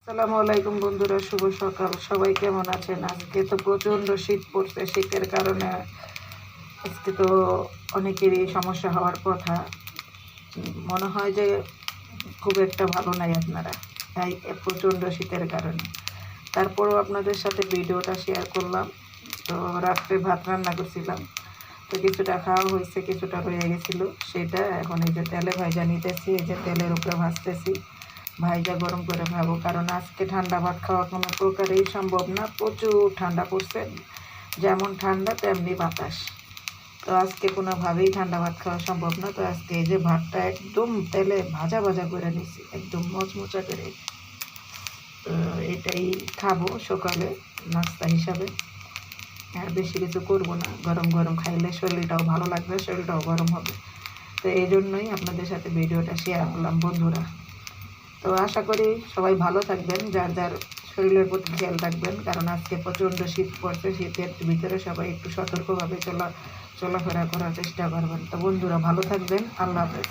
আসসালামু আলাইকুম বন্ধুরা, শুভ সকাল। সবাই কেমন আছেন? আজকে তো প্রচণ্ড শীত পড়ছে। শীতের কারণে আজকে তো অনেকেরই সমস্যা হওয়ার কথা। মনে হয় যে খুব একটা ভালো নাই আপনারা, তাই প্রচণ্ড শীতের কারণে। তারপরেও আপনাদের সাথে ভিডিওটা শেয়ার করলাম। তো রাত্রে ভাত রান্না করছিলাম, তো কিছুটা খাওয়া হয়েছে, কিছুটা রয়ে গেছিলো। সেটা এখন এই যে তেলে ভাজা নিতেছি, এই যে তেলের উপরে ভাজতেছি। ভাইজা গরম করে খাবো, কারণ আজকে ঠান্ডা ভাত খাওয়া কোনো প্রকারেই সম্ভব না। প্রচুর ঠান্ডা পড়ছে, যেমন ঠান্ডা তেমনি বাতাস। তো আজকে কোনোভাবেই ঠান্ডা ভাত খাওয়া সম্ভব না। তো আজকে এই যে ভাতটা একদম তেলে ভাজা ভাজা করে নিছি, একদম মচমচা করে। তো এটাই খাবো সকালে নাস্তা হিসাবে। আর বেশি কিছু করবো না, গরম গরম খাইলে শরীরটাও ভালো লাগবে, শরীরটাও গরম হবে। তো এই জন্যই আপনাদের সাথে ভিডিওটা শেয়ার করলাম বন্ধুরা। তো আশা করি সবাই ভালো থাকবেন, যার যার শরীরের প্রতি খেয়াল রাখবেন, কারণ আজকে প্রচণ্ড শীত পড়ছে। শীতের ভিতরে সবাই একটু সতর্কভাবে চলাফেরা করার চেষ্টা করবেন। তো বন্ধুরা ভালো থাকবেন, আল্লাহ হাফেজ।